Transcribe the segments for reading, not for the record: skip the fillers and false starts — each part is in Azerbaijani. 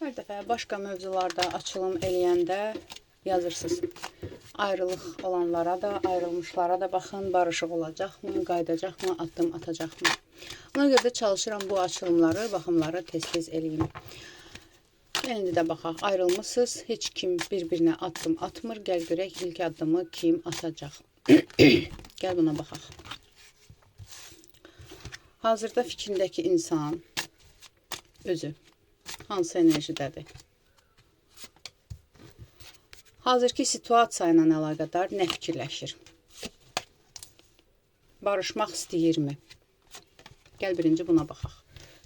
Hər dəfə başqa mövzularda açılım eləyəndə yazırsınız. Ayrılıq olanlara da, ayrılmışlara da baxın, barışıq olacaqmı, qaydacaqmı, addım atacaqmı? Ona görə də çalışıram bu açılımları, baxımları tez-tez eləyim. İndi də baxaq, ayrılmışsınız, heç kim bir-birinə addım atmır. Gəl görək ilk addımı kim atacaq? Gəl buna baxaq. Hazırda fikrindəki insan özü hansı enerjidədir? Hazırki situasiya ilə əlaqədar nə fikirləşir? Barışmaq istəyirmi? Gəl birinci buna baxaq.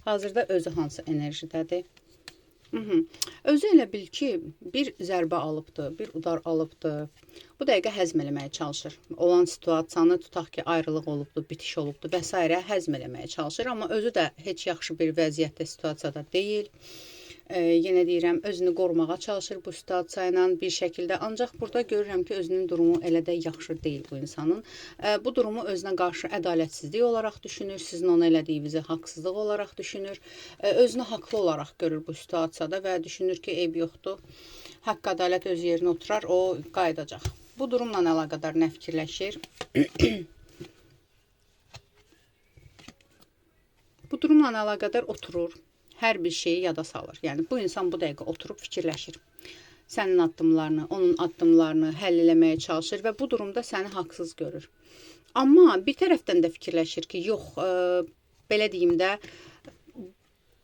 Hazırda özü hansı enerjidədir? Özü elə bil ki, bir zərbə alıbdır, bir udar alıbdır. Bu dəqiqə həzm eləməyə çalışır. Olan situasiyanı tutaq ki, ayrılıq olubdur, bitiş olubdur və s. həzm eləməyə çalışır. Amma özü də heç yaxşı bir vəziyyətdə, situasiyada deyil. Yenə deyirəm, özünü qorumağa çalışır bu situasiya ilə bir şəkildə. Ancaq burada görürəm ki, özünün durumu elə də yaxşı deyil bu insanın. Bu durumu özünə qarşı ədalətsizlik olaraq düşünür. Sizin ona elədiyinizi haqsızlıq olaraq düşünür. Özünü haqlı olaraq görür bu situasiyada və düşünür ki, eyb yoxdur. Haqq ədalət öz yerinə oturar, o qayıdacaq. Bu durumla əlaqədar nə fikirləşir? Bu durumla əlaqədar oturur. Hər bir şeyi yada salır. Yəni, bu insan bu dəqiqə oturub fikirləşir. Sənin addımlarını, onun addımlarını həll eləməyə çalışır və bu durumda səni haqsız görür. Amma bir tərəfdən də fikirləşir ki, yox, belə deyim də,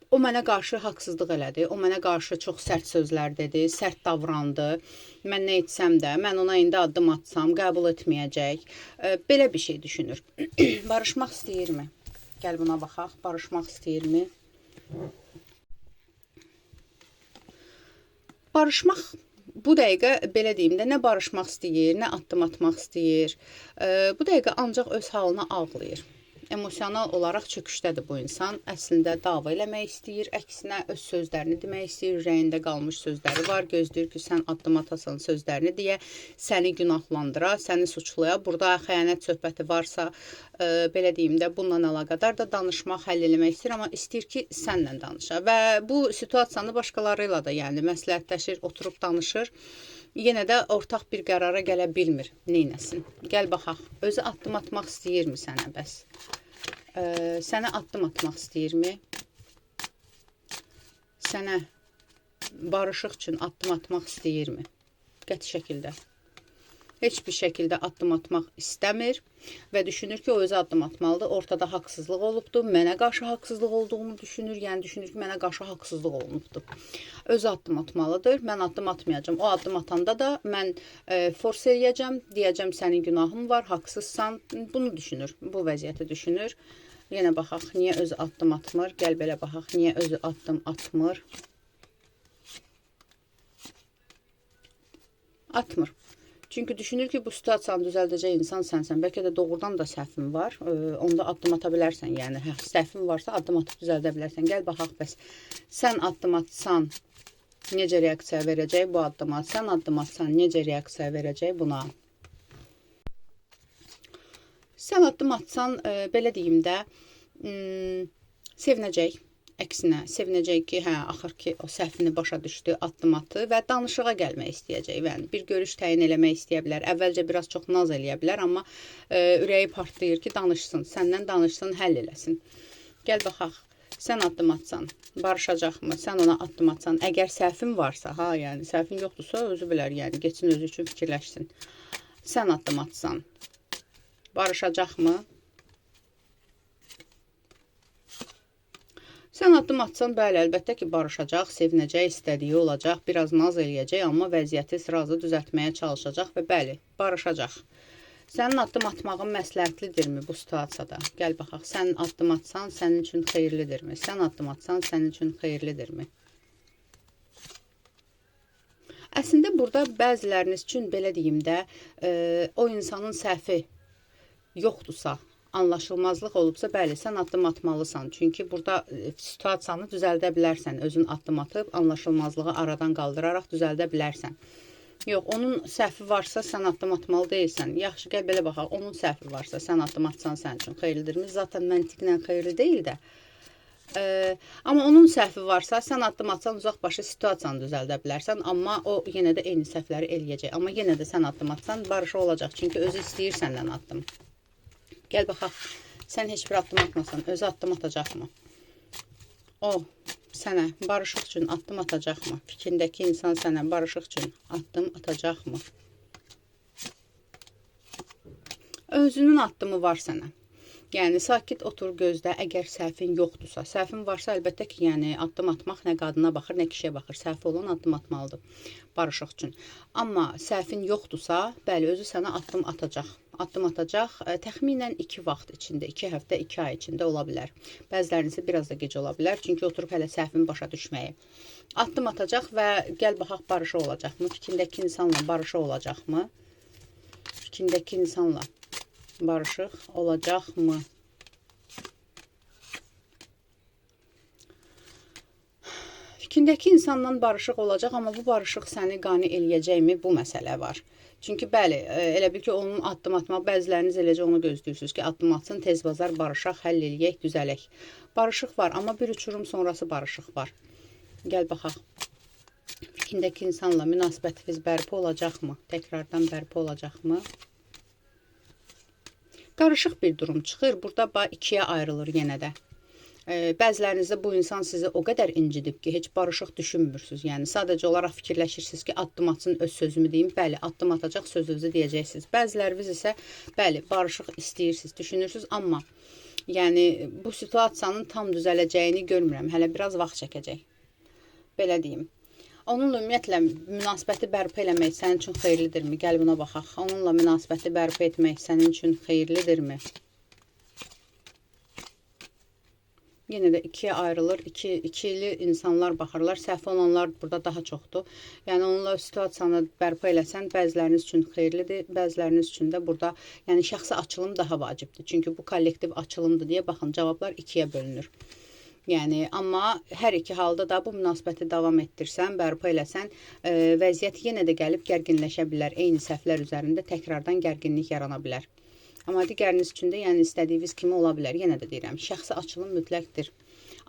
o mənə qarşı haqsızlıq elədi, o mənə qarşı çox sərt sözlər dedi, sərt davrandı. Mən nə etsəm də, mən ona indi addım atsam, qəbul etməyəcək. Belə bir şey düşünür. Barışmaq istəyirmi? Gəl buna baxaq, barışmaq istəyirmi? Barışmaq bu dəqiqə belə deyim də nə barışmaq istəyir, nə addım atmaq istəyir. Bu dəqiqə ancaq öz halına ağlayır. Emosional olaraq çöküşdədir bu insan. Əslində dava eləmək istəyir, əksinə öz sözlərini demək istəyir, ürəyində qalmış sözləri var. Gözləyir ki, sən addım atasan sözlərini deyə, səni günahlandıra, səni suçlaya. Burada xəyanət söhbəti varsa, belə deyim də, bununla əlaqədar da danışmaq, həll eləmək istəyir, amma istəyir ki, sənlə danışa. Və bu situasiyanı başqalarıyla da, yəni məsləhətləşir, oturub danışır. Yenə də ortaq bir qərara gələ bilmir, neynəsin. Gəl baxaq, özü addım atmaq istəyirmi sənə bəs? Sənə addım atmaq istəyirmi? Sənə barışıq üçün addım atmaq istəyirmi? Qəti şəkildə. Heç bir şəkildə addım atmaq istəmir və düşünür ki, o özü addım atmalıdır. Ortada haqsızlıq olubdur, mənə qarşı haqsızlıq olduğunu düşünür. Yəni, düşünür ki, mənə qarşı haqsızlıq olunubdur. Özü addım atmalıdır, mən addım atmayacağım. O addım atanda da mən force eləyəcəm, deyəcəm, sənin günahın var, haqsızsan. Bunu düşünür, bu vəziyyəti düşünür. Yenə baxaq, niyə özü addım atmır? Gəl belə baxaq, niyə özü addım atmır? Atmır. Çünki düşünür ki, bu situasiyanı düzəldəcək insan sənsən. Bəlkə də doğrudan da səhvin var. Onda addım ata bilərsən. Yəni, səhvin varsa addım atıb düzəldə bilərsən. Gəl baxaq, bəs sən addım atsan necə reaksiya verəcək bu addıma? Sən addım atsan necə reaksiya verəcək buna? Sən addım atsan, belə deyim də, sevinəcək. Əksinə, sevinəcək ki, hə, axır ki, o səhvini başa düşdü, addım atı və danışığa gəlmək istəyəcək. Yəni, bir görüş təyin eləmək istəyə bilər. Əvvəlcə biraz çox naz eləyə bilər, amma ürəyi partlayır ki, danışsın, səndən danışsın, həll eləsin. Gəl baxaq, sən addım atsan, barışacaqmı? Sən ona addım atsan, əgər səhvin varsa, yəni səhvin yoxdursa, özü bilər, yəni geçsin özü üçün fikirləşsin. Sən addım atsan, barışacaqmı? Sən addım atsan, bəli, əlbəttə ki, barışacaq, sevinəcək, istədiyi olacaq, biraz naz eləyəcək, amma vəziyyəti sırazı düzəltməyə çalışacaq və bəli, barışacaq. Sənin addım atmağın məsləhətlidirmi bu situasiyada? Gəl baxaq, sən addım atsan, sənin üçün xeyirlidirmi? Sən addım atsan, sənin üçün xeyirlidirmi? Əslində, burada bəziləriniz üçün, belə deyim də, o insanın səhvi yoxdursa, anlaşılmazlıq olubsa, bəli, sən addım atmalısan. Çünki burada situasiyanı düzəldə bilərsən. Özün addım atıb, anlaşılmazlığı aradan qaldıraraq düzəldə bilərsən. Yox, onun səhvi varsa, sən addım atmalı deyilsən. Yaxşı, gəl belə baxaq, onun səhvi varsa, sən addım atsan sənin üçün xeyirlidirmi? Zaten məntiqlə xeyirli deyil də. Amma onun səhvi varsa, sən addım atsan uzaqbaşı situasiyanı düzəldə bilərsən, amma o yenə də eyni səhvləri eləyəcək. Amma yenə də sən addım atsan barışıq olacaq, çünki özü istəyir səndən addım. Gəl baxaq, sən heç bir addım atmasan, özü addım atacaqmı? O sənə barışıq üçün addım atacaqmı? Fikrindəki insan sənə barışıq üçün addım atacaqmı? Özünün addımı var sənə. Yəni, sakit otur, gözlə, əgər səhvin yoxdursa. Səhvin varsa, əlbəttə ki, yəni, addım atmaq nə qadına baxır, nə kişiyə baxır. Səhvi olan addım atmalıdır barışıq üçün. Amma səhvin yoxdursa, bəli, özü sənə addım atacaq. Addım atacaq, təxminən 2 vaxt içində, 2 həftə, 2 ay içində ola bilər. Bəzilərinizi biraz da gec ola bilər, çünki oturub hələ səhvin başa düşməyi. Addım atacaq və gəl baxaq barışıq olacaqmı? Fikrindəki insanla barışıq olacaqmı? Fikrindəki insanla barışıq olacaqmı? Fikrindəki insanla barışıq olacaq, amma bu barışıq səni qane eləyəcəkmi? Bu məsələ var. Çünki bəli, elə bil ki, onun addım atmaq, bəziləriniz eləcə onu gözləyirsiniz ki, addım atsın, tez bazar barışaq, həll eləyək, düzələk. Barışıq var, amma bir uçurum sonrası barışıq var. Gəl baxaq. Fikrindəki insanla münasibətiniz bərpa olacaqmı? Təkrardan bərpa olacaqmı? Qarışıq bir durum çıxır. Burada 2-yə ayrılır yenə də. Bəzilərinizdə bu insan sizi o qədər incidib ki, heç barışıq düşünmürsünüz. Yəni, sadəcə olaraq fikirləşirsiniz ki, addım atsın, öz sözümü deyim. Bəli, addım atacaq, sözünüzü deyəcəksiniz. Bəziləriniz isə, bəli, barışıq istəyirsiniz, düşünürsünüz. Amma, yəni, bu situasiyanın tam düzələcəyini görmürəm. Hələ biraz vaxt çəkəcək. Belə deyim. Onunla ümumiyyətlə münasibəti bərpa eləmək sənin üçün xeyirlidirmi? Gəl buna baxaq. Onunla münasibəti bərpa etmək sənin üçün xeyirlidirmi? Yenə də 2-yə ayrılır. İkili insanlar baxırlar. Səhv olanlar burada daha çoxdur. Yəni, onunla situasiyanı bərpa eləsən, bəziləriniz üçün xeyirlidir, bəziləriniz üçün də burada yəni, şəxsi açılım daha vacibdir. Çünki bu kollektiv açılımdır deyə, baxın, cavablar 2-yə bölünür. Yəni, amma hər iki halda da bu münasibəti davam etdirsən, bərpa eləsən, vəziyyət yenə də gəlib gərginləşə bilər. Eyni səhvlər üzərində təkrardan gərginlik yarana bilər. Amma digəriniz üçün də yəni istədiyiniz kimi ola bilər. Yenə də deyirəm, şəxsi açılım mütləqdir.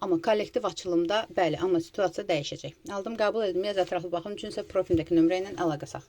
Amma kollektiv açılımda bəli, amma situasiya dəyişəcək. Aldım, qəbul edilməyəcək, ətraflı baxım üçünsə profilimdəki nömrə ilə əlaqə saxlayın.